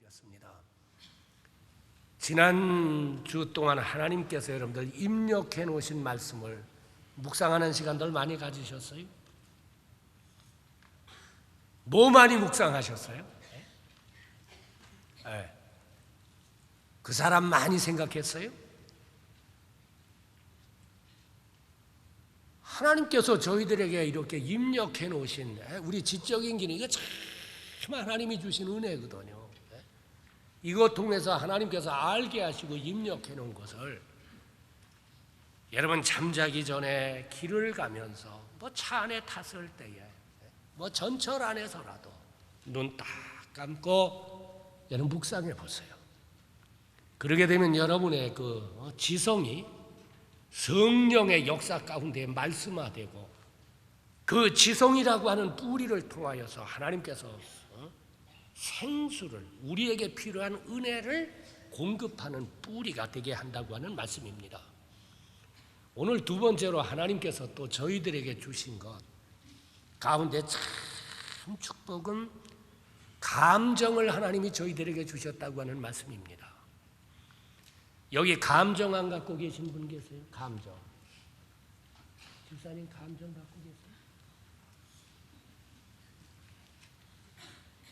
하겠습니다. 지난 주 동안 하나님께서 여러분들 입력해 놓으신 말씀을 묵상하는 시간들 많이 가지셨어요? 뭐 많이 묵상하셨어요? 네. 그 사람 많이 생각했어요? 하나님께서 저희들에게 이렇게 입력해 놓으신 우리 지적인 기능, 이게 참 하나님이 주신 은혜거든요. 이것 통해서 하나님께서 알게 하시고 입력해 놓은 것을 여러분 잠자기 전에 길을 가면서 뭐 차 안에 탔을 때에 뭐 전철 안에서라도 눈 딱 감고 여러분 묵상해 보세요. 그러게 되면 여러분의 그 지성이 성령의 역사 가운데 말씀화되고 그 지성이라고 하는 뿌리를 통하여서 하나님께서 생수를, 우리에게 필요한 은혜를 공급하는 뿌리가 되게 한다고 하는 말씀입니다. 오늘 두 번째로 하나님께서 또 저희들에게 주신 것 가운데 참 축복은 감정을 하나님이 저희들에게 주셨다고 하는 말씀입니다. 여기 감정 안 갖고 계신 분 계세요? 감정. 집사님 감정 갖고 계세요?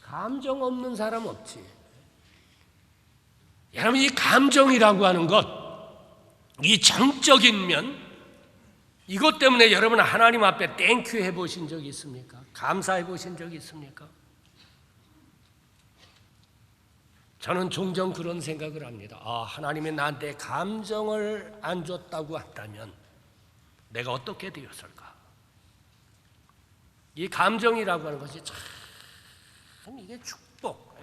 감정 없는 사람 없지. 여러분 이 감정이라고 하는 것, 이 정적인 면, 이것 때문에 여러분 하나님 앞에 땡큐 해보신 적이 있습니까? 감사해 보신 적이 있습니까? 저는 종종 그런 생각을 합니다. 하나님이 나한테 감정을 안 줬다고 한다면 내가 어떻게 되었을까? 이 감정이라고 하는 것이 참 이게 축복,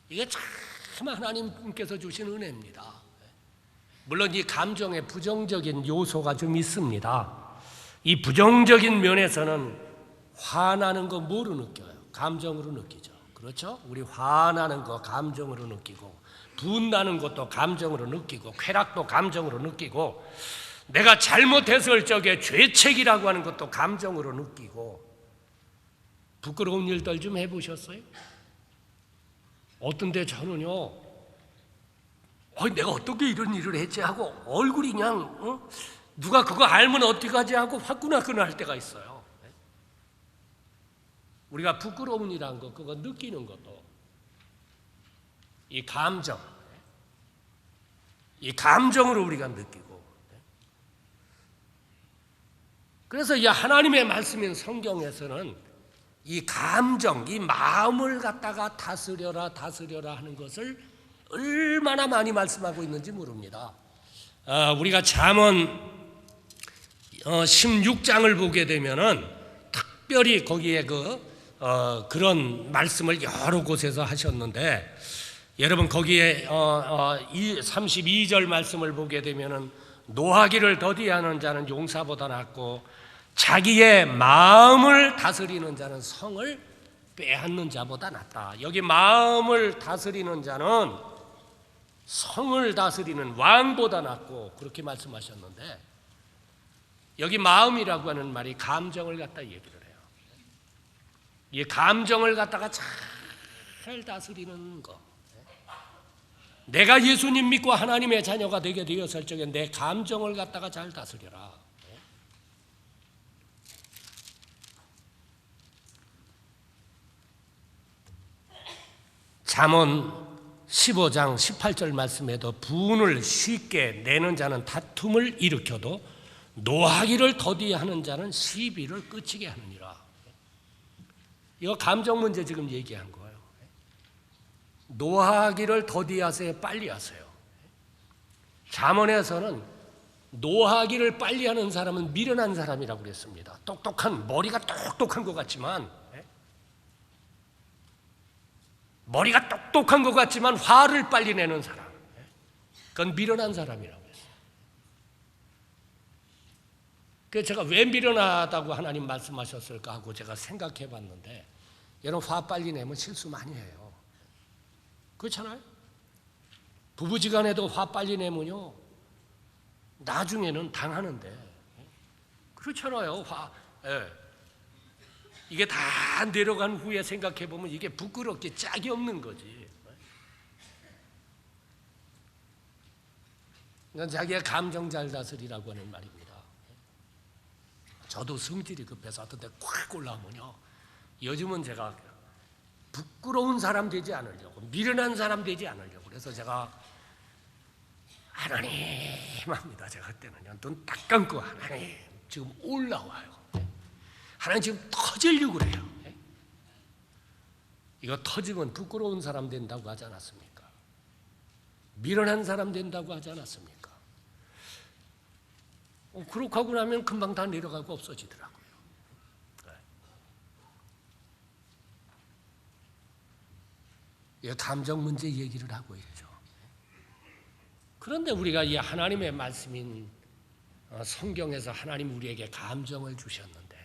이게 참 하나님께서 주신 은혜입니다. 물론 이 감정에 부정적인 요소가 좀 있습니다. 이 부정적인 면에서는 화나는 거 뭐로 느껴요? 감정으로 느끼죠. 그렇죠? 우리 화나는 거 감정으로 느끼고, 분나는 것도 감정으로 느끼고, 쾌락도 감정으로 느끼고, 내가 잘못했을 적에 죄책이라고 하는 것도 감정으로 느끼고. 부끄러운 일들 좀 해보셨어요? 어떤 데 저는요, 내가 어떻게 이런 일을 했지 하고 얼굴이 그냥 누가 그거 알면 어떡하지 하고 화끈화끈할 때가 있어요. 우리가 부끄러움이란 거, 그거 느끼는 것도 이 감정, 이 감정으로 우리가 느끼고. 그래서 이 하나님의 말씀인 성경에서는 이 감정, 이 마음을 갖다가 다스려라 하는 것을 얼마나 많이 말씀하고 있는지 모릅니다. 우리가 잠언 16장을 보게 되면은 특별히 거기에 그런 말씀을 여러 곳에서 하셨는데, 여러분 거기에 32절 말씀을 보게 되면은 노하기를 더디하는 자는 용사보다 낫고 자기의 마음을 다스리는 자는 성을 빼앗는 자보다 낫다. 여기 마음을 다스리는 자는 성을 다스리는 왕보다 낫고 그렇게 말씀하셨는데, 여기 마음이라고 하는 말이 감정을 갖다 얘기를 해요. 이 감정을 갖다가 잘 다스리는 거. 내가 예수님 믿고 하나님의 자녀가 되게 되었을 적에 내 감정을 갖다가 잘 다스려라. 잠언 15장 18절 말씀에도 분을 쉽게 내는 자는 다툼을 일으켜도 노하기를 더디하는 자는 시비를 그치게 하느니라. 이거 감정 문제 지금 얘기한 거예요. 노하기를 더디하세요, 빨리 하세요. 잠언에서는 노하기를 빨리 하는 사람은 미련한 사람이라고 그랬습니다. 머리가 똑똑한 것 같지만, 머리가 똑똑한 것 같지만 화를 빨리 내는 사람, 그건 미련한 사람이라고 했어요. 그래서 제가 왜 미련하다고 하나님 말씀하셨을까 하고 제가 생각해 봤는데, 여러분 화 빨리 내면 실수 많이 해요. 그렇잖아요? 부부지간에도 화 빨리 내면요 나중에는 당하는데. 그렇잖아요. 이게 다 내려간 후에 생각해 보면 이게 부끄럽게 짝이 없는 거지. 이건 자기의 감정 잘 다스리라고 하는 말입니다. 저도 성질이 급해서 어떤 때 콱 올라오면요, 요즘은 제가 부끄러운 사람 되지 않으려고, 미련한 사람 되지 않으려고 그래서 제가 하나님 합니다. 제가 그때는요, 눈 딱 감고 하나님 지금 올라와요. 하나님 지금 터지려고 그래요. 이거 터지면 부끄러운 사람 된다고 하지 않았습니까? 미련한 사람 된다고 하지 않았습니까? 그렇게 하고 나면 금방 다 내려가고 없어지더라고요. 이 감정 문제 얘기를 하고 있죠. 그런데 우리가 이 하나님의 말씀인 성경에서 하나님 우리에게 감정을 주셨는데,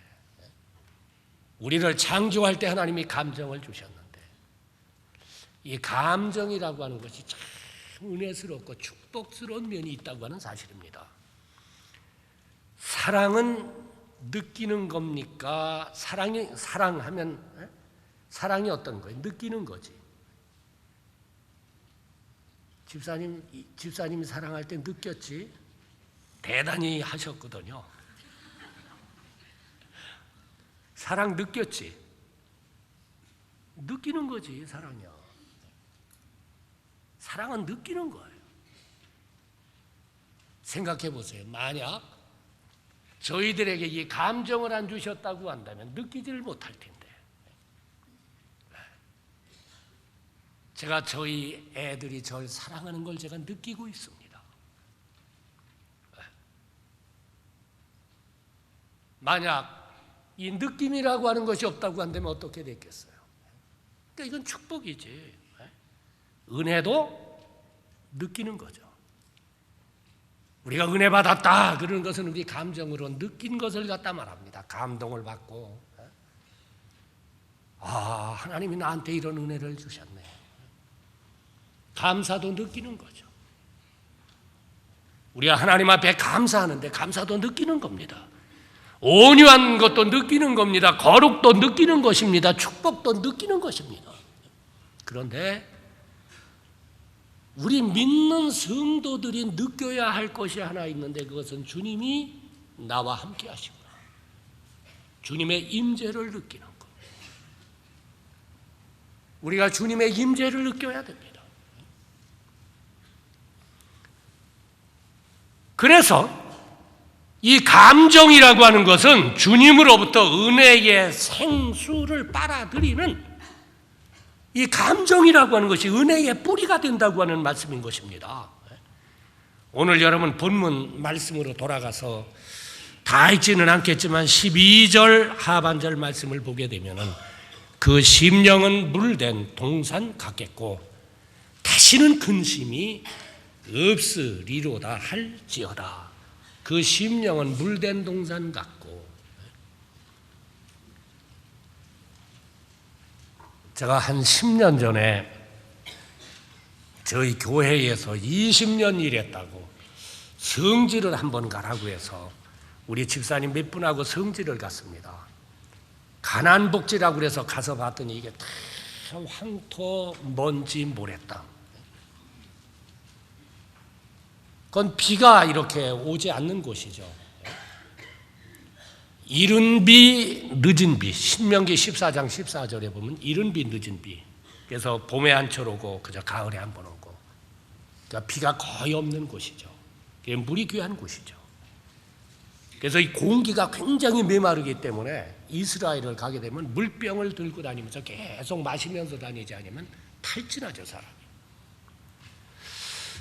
우리를 창조할 때 하나님이 감정을 주셨는데, 이 감정이라고 하는 것이 참 은혜스럽고 축복스러운 면이 있다고 하는 사실입니다. 사랑은 느끼는 겁니까? 사랑하면 사랑이 어떤 거예요? 느끼는 거지. 집사님이 사랑할 때 느꼈지? 대단히 하셨거든요. 사랑 느꼈지? 느끼는 거지, 사랑이요. 사랑은 느끼는 거예요. 생각해 보세요. 만약 저희들에게 이 감정을 안 주셨다고 한다면 느끼지를 못할 텐데. 제가 저희 애들이 저를 사랑하는 걸 제가 느끼고 있습니다. 만약 이 느낌이라고 하는 것이 없다고 한다면 어떻게 됐겠어요? 그러니까 이건 축복이지. 은혜도 느끼는 거죠. 우리가 은혜 받았다 그러는 것은 우리 감정으로 느낀 것을 갖다 말합니다. 감동을 받고, 하나님이 나한테 이런 은혜를 주셨네. 감사도 느끼는 거죠. 우리가 하나님 앞에 감사하는데 감사도 느끼는 겁니다. 온유한 것도 느끼는 겁니다. 거룩도 느끼는 것입니다. 축복도 느끼는 것입니다. 그런데 우리 믿는 성도들이 느껴야 할 것이 하나 있는데, 그것은 주님이 나와 함께 하시구나, 주님의 임재를 느끼는 것. 우리가 주님의 임재를 느껴야 됩니다. 그래서 이 감정이라고 하는 것은 주님으로부터 은혜의 생수를 빨아들이는, 이 감정이라고 하는 것이 은혜의 뿌리가 된다고 하는 말씀인 것입니다. 오늘 여러분 본문 말씀으로 돌아가서 다 읽지는 않겠지만 12절 하반절 말씀을 보게 되면, 그 심령은 물된 동산 같겠고 다시는 근심이 없으리로다 할지어다. 그 심령은 물된 동산 같고, 제가 한 10년 전에 저희 교회에서 20년 일했다고 성지를 한번 가라고 해서 우리 집사님 몇 분하고 성지를 갔습니다. 가난복지라고 해서 가서 봤더니 이게 다 황토, 먼지, 모래땅. 그건 비가 이렇게 오지 않는 곳이죠. 이른 비, 늦은 비. 신명기 14장 14절에 보면 이른 비, 늦은 비. 그래서 봄에 한 철 오고 그저 가을에 한 번 오고. 그러니까 비가 거의 없는 곳이죠. 물이 귀한 곳이죠. 그래서 이 공기가 굉장히 메마르기 때문에 이스라엘을 가게 되면 물병을 들고 다니면서 계속 마시면서 다니지 않으면 탈진하죠, 사람이.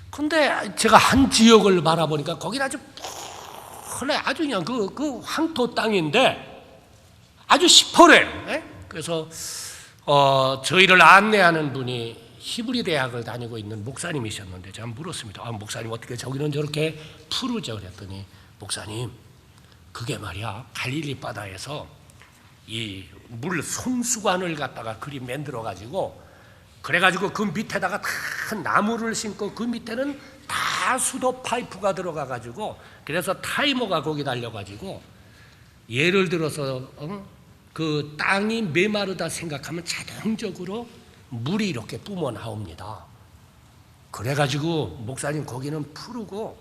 근데 제가 한 지역을 바라보니까 거기는 아주 아주 그냥 그 황토 땅인데 아주 시퍼래. 그래서 저희를 안내하는 분이 히브리 대학을 다니고 있는 목사님이셨는데 제가 물었습니다. 목사님 어떻게 저기는 저렇게 푸르죠? 그랬더니 목사님 그게 말이야 갈릴리 바다에서 이 물 손수관을 갖다가 그리 만들어 가지고 그래가지고 그 밑에다가 다 나무를 심고 그 밑에는 다 수도 파이프가 들어가 가지고 그래서 타이머가 거기 달려 가지고 예를 들어서 그 땅이 메마르다 생각하면 자동적으로 물이 이렇게 뿜어 나옵니다. 그래가지고 목사님 거기는 푸르고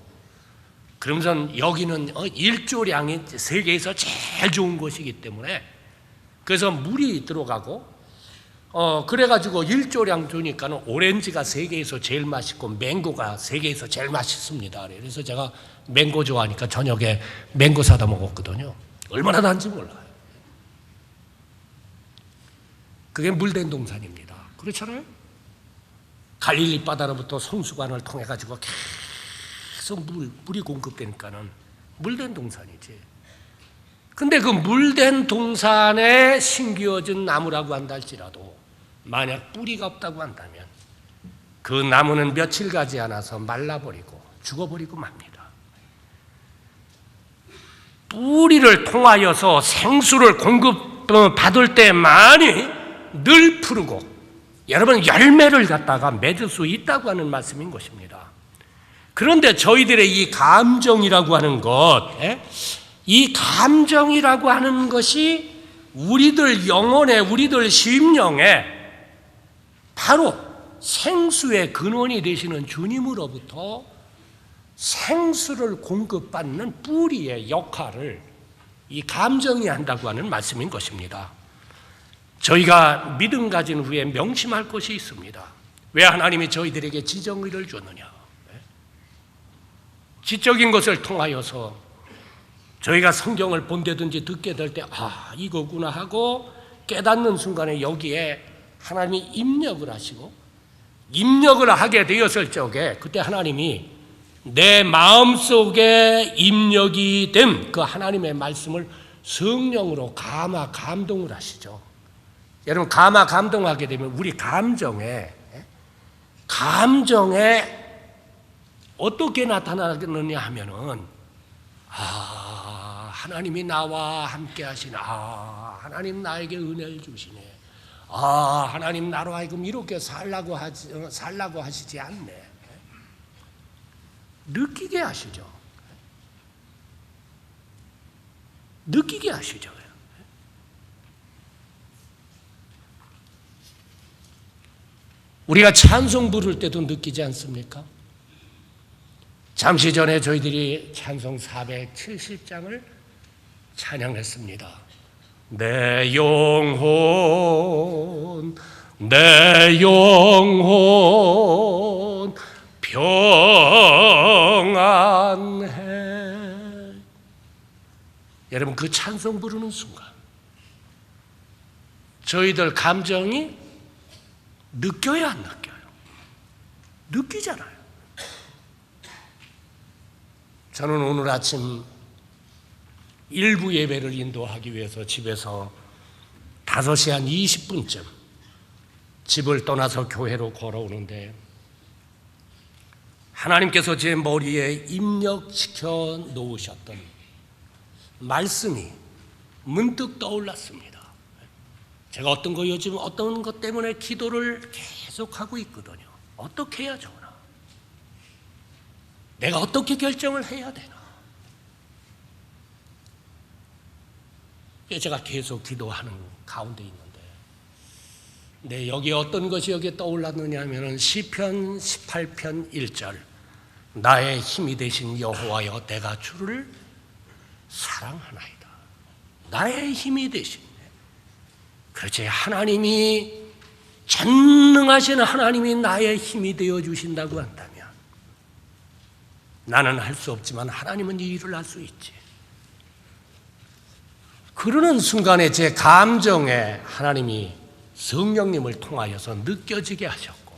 그러면서 여기는 일조량이 세계에서 제일 좋은 곳이기 때문에 그래서 물이 들어가고 그래가지고 일조량 주니까는 오렌지가 세계에서 제일 맛있고 맹고가 세계에서 제일 맛있습니다. 그래서 제가 맹고 좋아하니까 저녁에 맹고 사다 먹었거든요. 얼마나 단지 몰라요. 그게 물된 동산입니다. 그렇잖아요? 갈릴리 바다로부터 성수관을 통해 가지고 계속 물이 공급되니까는 물된 동산이지. 근데 그 물된 동산에 심기어진 나무라고 한다 할지라도 만약 뿌리가 없다고 한다면 그 나무는 며칠 가지 않아서 말라버리고 죽어버리고 맙니다. 뿌리를 통하여서 생수를 공급받을 때만이 늘 푸르고 여러분 열매를 갖다가 맺을 수 있다고 하는 말씀인 것입니다. 그런데 저희들의 이 감정이라고 하는 것, 이 감정이라고 하는 것이 우리들 영혼에, 우리들 심령에 바로 생수의 근원이 되시는 주님으로부터 생수를 공급받는 뿌리의 역할을 이 감정이 한다고 하는 말씀인 것입니다. 저희가 믿음 가진 후에 명심할 것이 있습니다. 왜 하나님이 저희들에게 지정의를 줬느냐? 지적인 것을 통하여서 저희가 성경을 본다든지 듣게 될 때 이거구나 하고 깨닫는 순간에 여기에 하나님이 입력을 하시고 입력을 하게 되었을 적에 그때 하나님이 내 마음속에 입력이 된 그 하나님의 말씀을 성령으로 감화 감동을 하시죠. 여러분 감화 감동하게 되면 우리 감정에 어떻게 나타나느냐 하면은 하나님이 나와 함께 하시네. 하나님 나에게 은혜를 주시네. 하나님 나로 하여금 이렇게 살라고 하시지 않네. 느끼게 하시죠. 느끼게 하시죠. 우리가 찬송 부를 때도 느끼지 않습니까? 잠시 전에 저희들이 찬송 470장을 찬양했습니다. 내 영혼 평안해. 여러분 그 찬송 부르는 순간 저희들 감정이 느껴야 안 느껴요? 느끼잖아요. 저는 오늘 아침 일부 예배를 인도하기 위해서 집에서 5시 한 20분쯤 집을 떠나서 교회로 걸어오는데 하나님께서 제 머리에 입력시켜 놓으셨던 말씀이 문득 떠올랐습니다. 제가 요즘 어떤 것 때문에 기도를 계속하고 있거든요. 어떻게 해야 좋으나? 내가 어떻게 결정을 해야 되나? 제가 계속 기도하는 가운데 있는데 여기 어떤 것이 여기에 떠올랐느냐 하면 시편 18편 1절 나의 힘이 되신 여호와여 내가 주를 사랑하나이다. 나의 힘이 되신 그렇지 하나님이 전능하신 하나님이 나의 힘이 되어 주신다고 한다면 나는 할 수 없지만 하나님은 이 일을 할 수 있지. 그러는 순간에 제 감정에 하나님이 성령님을 통하여서 느껴지게 하셨고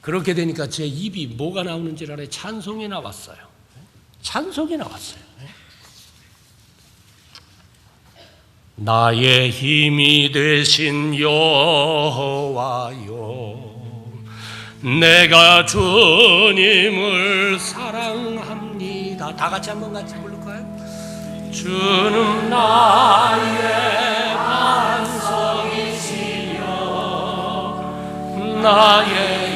그렇게 되니까 제 입이 뭐가 나오는지 알아요? 찬송이 나왔어요. 찬송이 나왔어요. 나의 힘이 되신 여호와여 내가 주님을 사랑합니다. 다 같이 한번 같이 부를까요? 주는 나의 반석이시여 나의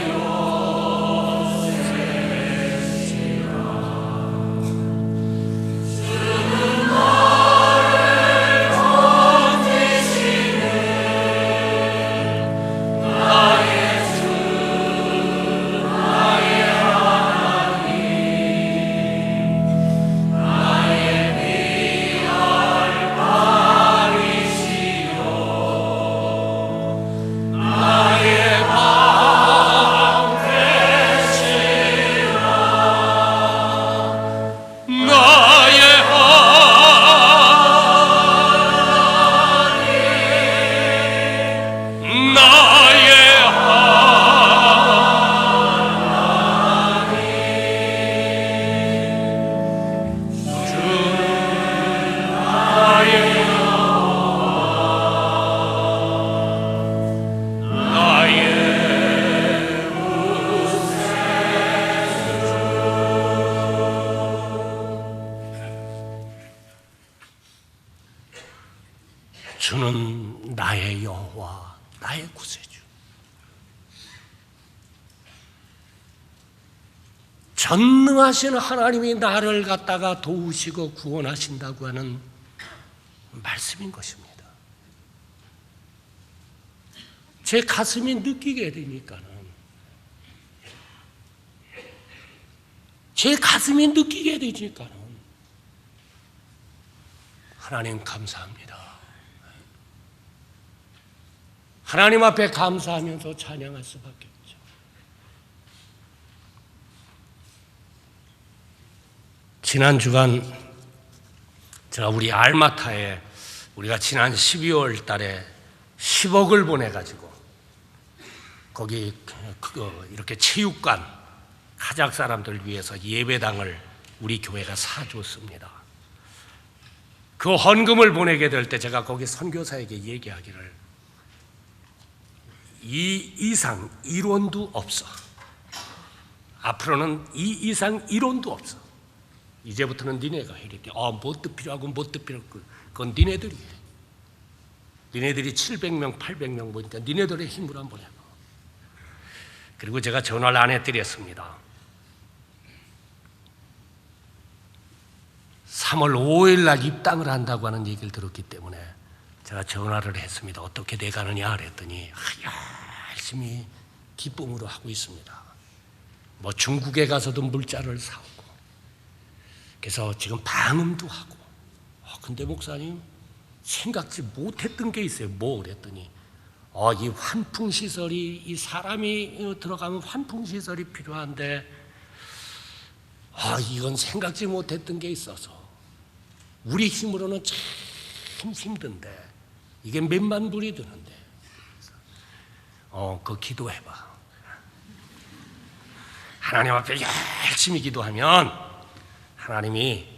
주는 나의 여호와, 나의 구세주. 전능하신 하나님이 나를 갖다가 도우시고 구원하신다고 하는 말씀인 것입니다. 제 가슴이 느끼게 되니까는, 제 가슴이 느끼게 되니까는 하나님 감사합니다. 하나님 앞에 감사하면서 찬양할 수밖에 없죠. 지난 주간 제가 우리 알마타에 우리가 지난 12월 달에 10억을 보내가지고 거기 이렇게 체육관 가작 사람들 위해서 예배당을 우리 교회가 사줬습니다. 그 헌금을 보내게 될 때 제가 거기 선교사에게 얘기하기를, 이 이상 이론도 없어. 앞으로는 이 이상 이론도 없어. 이제부터는 니네가 해야 돼. 뭣도 필요하고 뭣도 필요하고 그건 니네들이 해. 니네들이 700명 800명 보니까 니네들의 힘으로 한번 해봐. 그리고 제가 전화를 안 해드렸습니다. 3월 5일 날 입당을 한다고 하는 얘기를 들었기 때문에 제가 전화를 했습니다. 어떻게 돼가느냐 그랬더니 열심히 기쁨으로 하고 있습니다. 뭐 중국에 가서도 물자를 사오고, 그래서 지금 방음도 하고. 근데 목사님 생각지 못했던 게 있어요. 뭐 그랬더니 이 환풍시설이, 이 사람이 들어가면 환풍시설이 필요한데 이건 생각지 못했던 게 있어서 우리 힘으로는 참 힘든데 이게 몇만 불이 드는데 그 기도해봐. 하나님 앞에 열심히 기도하면 하나님이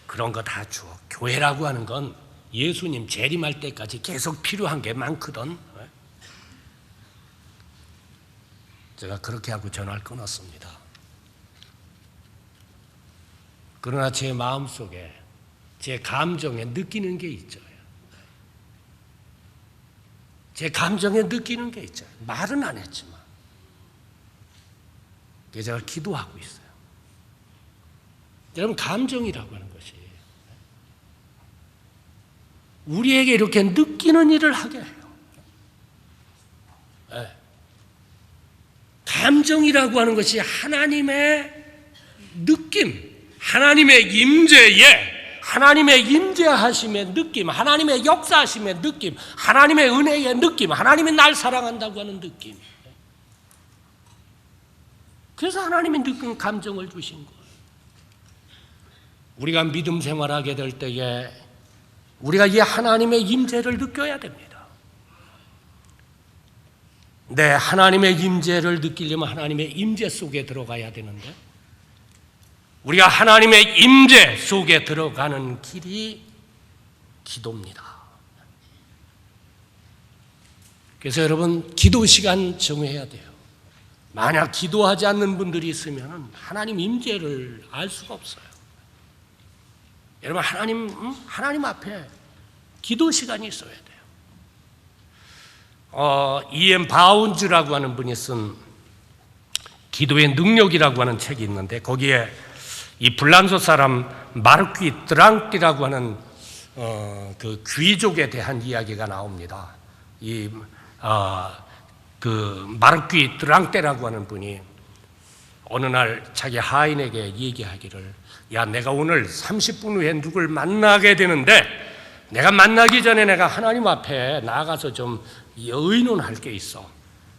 그런 거 다 줘. 교회라고 하는 건 예수님 재림할 때까지 계속 필요한 게 많거든. 제가 그렇게 하고 전화를 끊었습니다. 그러나 제 마음속에, 제 감정에 느끼는 게 있죠. 제 감정에 느끼는 게 있죠. 말은 안 했지만 제가 기도하고 있어요. 여러분, 감정이라고 하는 것이 우리에게 이렇게 느끼는 일을 하게 해요. 감정이라고 하는 것이 하나님의 느낌, 하나님의 임재에, 하나님의 임재하심의 느낌, 하나님의 역사하심의 느낌, 하나님의 은혜의 느낌, 하나님이 날 사랑한다고 하는 느낌. 그래서 하나님이 느낀 감정을 주신 거예요. 우리가 믿음 생활하게 될 때에 우리가 이 하나님의 임재를 느껴야 됩니다. 네, 하나님의 임재를 느끼려면 하나님의 임재 속에 들어가야 되는데, 우리가 하나님의 임재 속에 들어가는 길이 기도입니다. 그래서 여러분, 기도 시간 정해야 돼요. 만약 기도하지 않는 분들이 있으면 하나님 임재를 알 수가 없어요. 여러분, 하나님 앞에 기도 시간이 있어야 돼요. E.M. 바운즈라고 하는 분이 쓴 기도의 능력이라고 하는 책이 있는데, 거기에 이 불란서 사람 마르퀴 드랑티라고 하는 그 귀족에 대한 이야기가 나옵니다. 그 마르퀴 드랑테라고 하는 분이 어느 날 자기 하인에게 얘기하기를, 야, 내가 오늘 30분 후에 누굴 만나게 되는데 내가 만나기 전에 내가 하나님 앞에 나가서 좀 의논할 게 있어.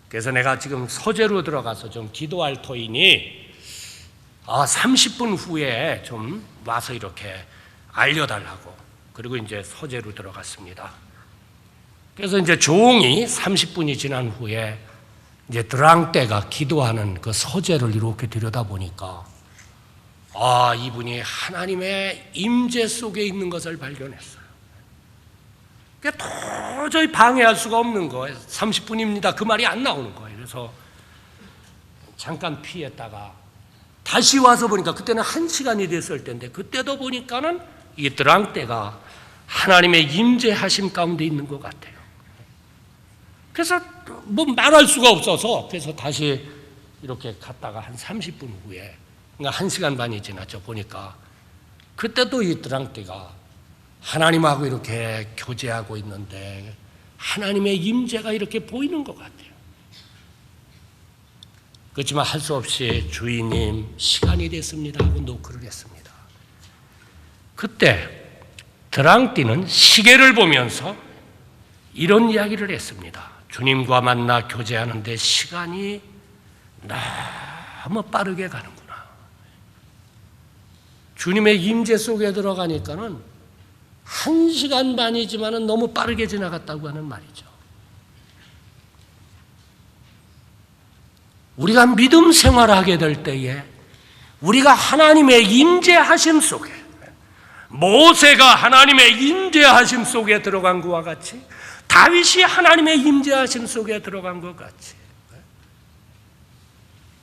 그래서 내가 지금 서재로 들어가서 좀 기도할 터이니 30분 후에 좀 와서 이렇게 알려달라고. 그리고 이제 서재로 들어갔습니다. 그래서 이제 종이 30분이 지난 후에 이제 드랑떼가 기도하는 그 서재를 이렇게 들여다보니까 이분이 하나님의 임재 속에 있는 것을 발견했어요. 그러니까 도저히 방해할 수가 없는 거예요. 30분입니다. 그 말이 안 나오는 거예요. 그래서 잠깐 피했다가 다시 와서 보니까 그때는 1시간이 됐을 텐데, 그때도 보니까는 이 드랑떼가 하나님의 임재하심 가운데 있는 것 같아요. 그래서 뭐 말할 수가 없어서 그래서 다시 이렇게 갔다가 한 30분 후에, 그러니까 1시간 반이 지났죠. 보니까 그때도 이 드랑띠가 하나님하고 이렇게 교제하고 있는데 하나님의 임재가 이렇게 보이는 것 같아요. 그렇지만 할 수 없이 주인님 시간이 됐습니다 하고 노크를 했습니다. 그때 드랑띠는 시계를 보면서 이런 이야기를 했습니다. 주님과 만나 교제하는데 시간이 너무 빠르게 가는구나. 주님의 임재 속에 들어가니까는 1시간 반이지만은 너무 빠르게 지나갔다고 하는 말이죠. 우리가 믿음 생활하게 될 때에 우리가 하나님의 임재하심 속에, 모세가 하나님의 임재하심 속에 들어간 것과 같이, 다윗이 하나님의 임재하심 속에 들어간 것 같이,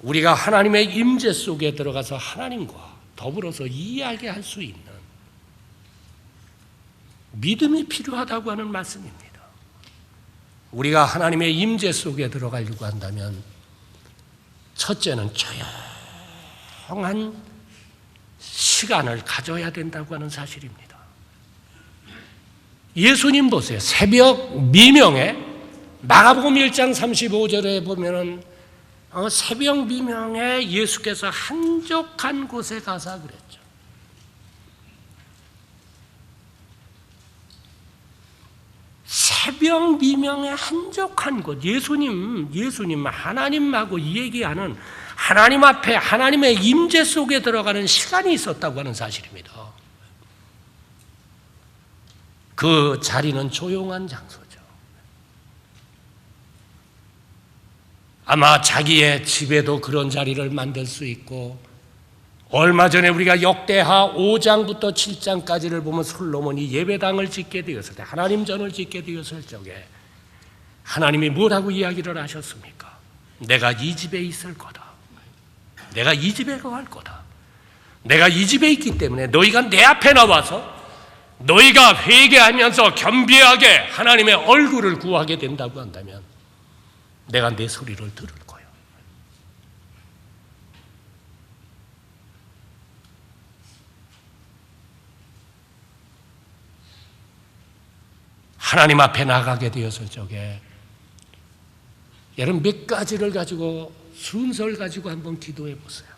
우리가 하나님의 임재 속에 들어가서 하나님과 더불어서 이야기할 수 있는 믿음이 필요하다고 하는 말씀입니다. 우리가 하나님의 임재 속에 들어가려고 한다면 첫째는 조용한 시간을 가져야 된다고 하는 사실입니다. 예수님 보세요. 새벽 미명에 마가복음 1장 35절에 보면은 새벽 미명에 예수께서 한적한 곳에 가사 그랬죠. 새벽 미명에 한적한 곳, 예수님 하나님하고 얘기하는, 하나님 앞에 하나님의 임재 속에 들어가는 시간이 있었다고 하는 사실입니다. 그 자리는 조용한 장소죠. 아마 자기의 집에도 그런 자리를 만들 수 있고, 얼마 전에 우리가 역대하 5장부터 7장까지를 보면 솔로몬이 예배당을 짓게 되었을 때, 하나님 전을 짓게 되었을 적에 하나님이 뭐라고 이야기를 하셨습니까? 내가 이 집에 있을 거다. 내가 이 집에 거할 거다. 내가 이 집에 있기 때문에 너희가 내 앞에 나와서 너희가 회개하면서 겸비하게 하나님의 얼굴을 구하게 된다고 한다면 내가 내 소리를 들을 거예요. 하나님 앞에 나가게 되어서 저게 여러분 몇 가지를 가지고 순서를 가지고 한번 기도해 보세요.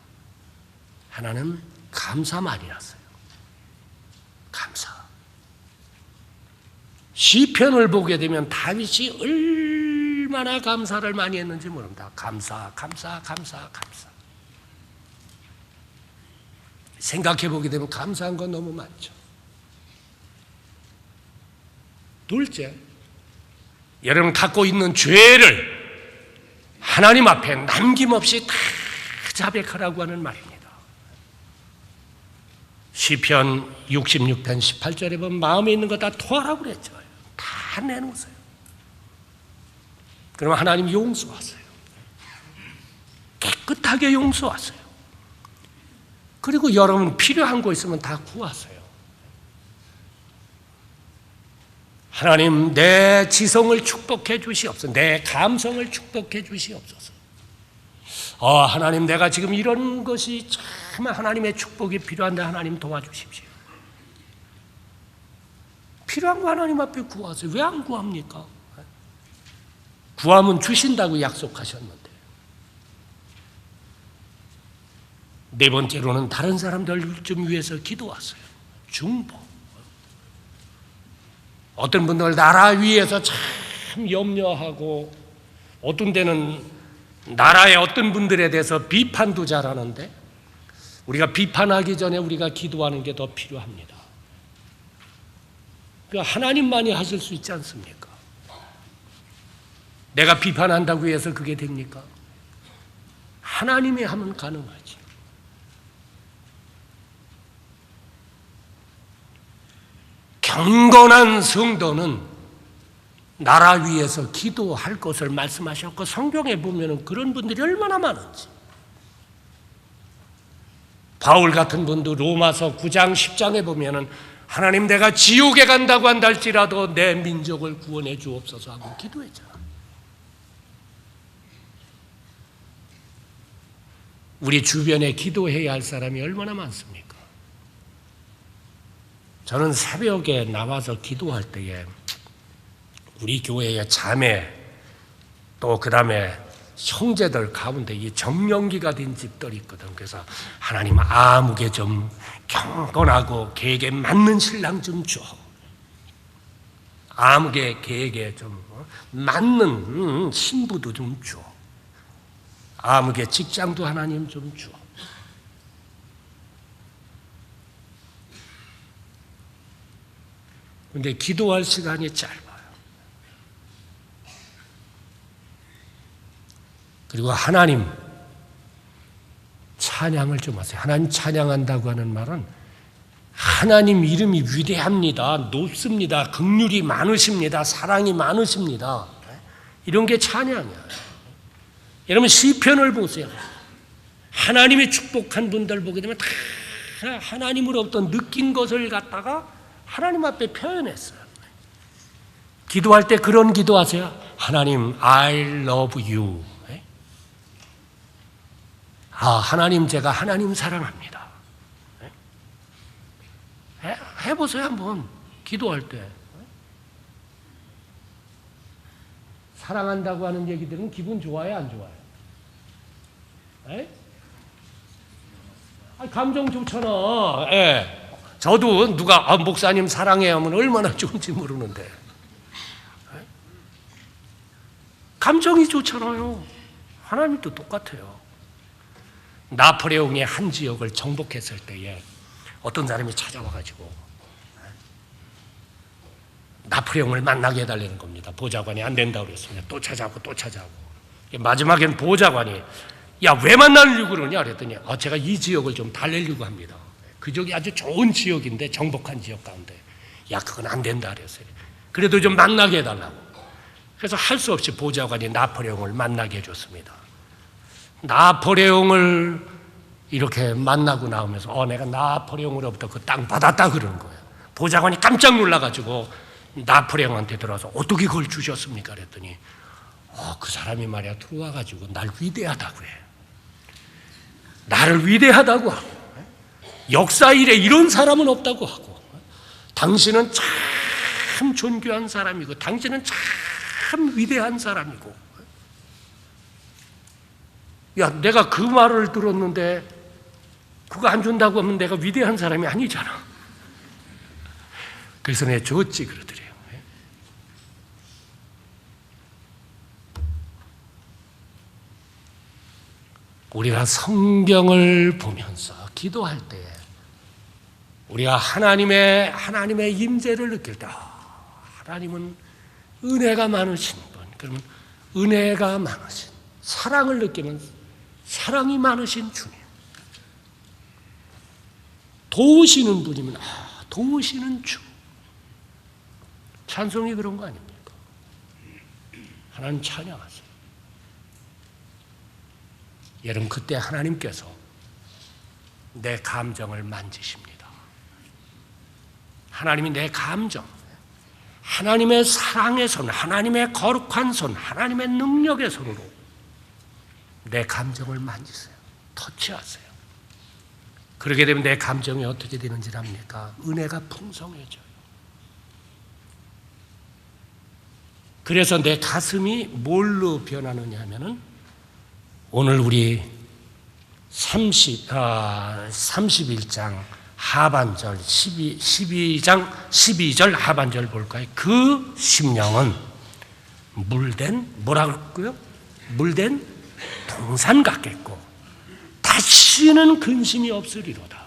하나는 감사 많이 났어요. 감사. 시편을 보게 되면 다윗이 얼마나 감사를 많이 했는지 모릅니다. 감사. 생각해 보게 되면 감사한 건 너무 많죠. 둘째, 여러분 갖고 있는 죄를 하나님 앞에 남김없이 다 자백하라고 하는 말입니다. 시편 66편 18절에 보면 마음에 있는 거 다 토하라고 그랬죠. 다 내놓으세요. 그러면 하나님 용서하세요. 깨끗하게 용서하세요. 그리고 여러분 필요한 거 있으면 다 구하세요. 하나님 내 지성을 축복해 주시옵소서. 내 감성을 축복해 주시옵소서. 하나님 내가 지금 이런 것이 참 하나님의 축복이 필요한데 하나님 도와주십시오. 필요한 거 하나님 앞에 구하세요. 왜 안 구합니까? 구하면 주신다고 약속하셨는데. 네 번째로는 다른 사람들 좀 위해서 기도하세요. 중보. 어떤 분들 나라 위에서 참 염려하고 어떤 데는 나라의 어떤 분들에 대해서 비판도 잘하는데 우리가 비판하기 전에 우리가 기도하는 게 더 필요합니다. 그러니까 하나님만이 하실 수 있지 않습니까? 내가 비판한다고 해서 그게 됩니까? 하나님이 하면 가능하지. 경건한 성도는 나라 위에서 기도할 것을 말씀하셨고 성경에 보면 그런 분들이 얼마나 많은지. 바울 같은 분도 로마서 9장 10장에 보면 하나님 내가 지옥에 간다고 한다 할지라도 내 민족을 구원해 주옵소서 하고 기도했잖아. 우리 주변에 기도해야 할 사람이 얼마나 많습니까? 저는 새벽에 나와서 기도할 때에 우리 교회의 자매 또 그 다음에 형제들 가운데 이 정년기가 된 집들이 있거든. 그래서 하나님 아무개 좀 경건하고 계획에 맞는 신랑 좀 줘. 아무개 계획에 좀 맞는 신부도 좀 줘. 아무개 직장도 하나님 좀 줘. 근데 기도할 시간이 짧아요. 그리고 하나님 찬양을 좀 하세요. 하나님 찬양한다고 하는 말은 하나님 이름이 위대합니다. 높습니다. 긍휼이 많으십니다. 사랑이 많으십니다. 이런 게 찬양이에요. 여러분 시편을 보세요. 하나님이 축복한 분들 보게 되면 다 하나님으로부터 느낀 것을 갖다가 하나님 앞에 표현했어요. 기도할 때 그런 기도하세요. 하나님 I love you. 하나님 제가 하나님 사랑합니다. 해보세요 한번 기도할 때. 사랑한다고 하는 얘기들은 기분 좋아요 안 좋아요? 감정 좋잖아. 저도 누가 목사님 사랑해요 하면 얼마나 좋은지 모르는데 감정이 좋잖아요. 하나님도 똑같아요. 나폴레옹의 한 지역을 정복했을 때에 어떤 사람이 찾아와가지고 나폴레옹을 만나게 해달라는 겁니다. 보좌관이 안 된다고 그랬습니다. 또 찾아오고 또 찾아오고 마지막엔 보좌관이 야 왜 만나려고 그러냐 그랬더니 제가 이 지역을 좀 달래려고 합니다. 그 지역이 아주 좋은 지역인데 정복한 지역 가운데 야 그건 안 된다 그랬어요. 그래도 좀 만나게 해달라고. 그래서 할 수 없이 보좌관이 나폴레옹을 만나게 해줬습니다. 나폴레옹을 이렇게 만나고 나오면서 내가 나폴레옹으로부터 그 땅 받았다 그러는 거예요. 보좌관이 깜짝 놀라가지고 나폴레옹한테 들어와서 어떻게 그걸 주셨습니까? 그랬더니 그 사람이 말이야 들어와가지고 날 위대하다고 해. 나를 위대하다고 하고 역사 일에 이런 사람은 없다고 하고 당신은 참 존귀한 사람이고 당신은 참 위대한 사람이고 야 내가 그 말을 들었는데 그거 안 준다고 하면 내가 위대한 사람이 아니잖아. 그래서 내가 줬지 그러더래요. 우리가 성경을 보면서 기도할 때 우리가 하나님의 임재를 느낄 때 하나님은 은혜가 많으신 분. 그러면 은혜가 많으신 사랑을 느끼면 사랑이 많으신 주님. 도우시는 분이면 도우시는 주. 찬송이 그런 거 아닙니까? 하나님 찬양하세요. 여러분 그때 하나님께서 내 감정을 만지십니다. 하나님이 내 감정, 하나님의 사랑의 손, 하나님의 거룩한 손, 하나님의 능력의 손으로 내 감정을 만지세요. 터치하세요. 그렇게 되면 내 감정이 어떻게 되는지 압니까? 은혜가 풍성해져요. 그래서 내 가슴이 뭘로 변하느냐 하면은 오늘 우리 31장 하반절 12절 하반절 볼까요? 그 심령은 물된 동산 같겠고 다시는 근심이 없으리로다.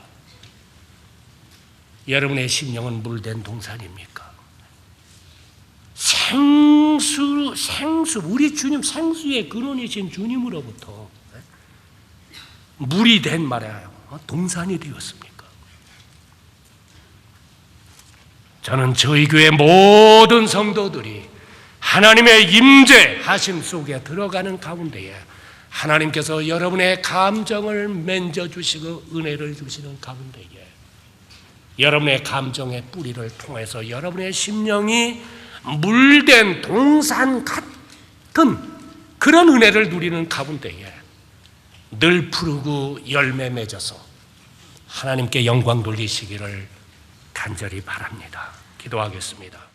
여러분의 심령은 물된 동산입니까? 생수 우리 주님 생수의 근원이신 주님으로부터 물이 된 말이에요. 동산이 되었습니까? 저는 저희 교회 모든 성도들이 하나님의 임재하심 속에 들어가는 가운데에 하나님께서 여러분의 감정을 만져주시고 은혜를 주시는 가운데에 여러분의 감정의 뿌리를 통해서 여러분의 심령이 물된 동산 같은 그런 은혜를 누리는 가운데에 늘 푸르고 열매 맺어서 하나님께 영광 돌리시기를 간절히 바랍니다. 기도하겠습니다.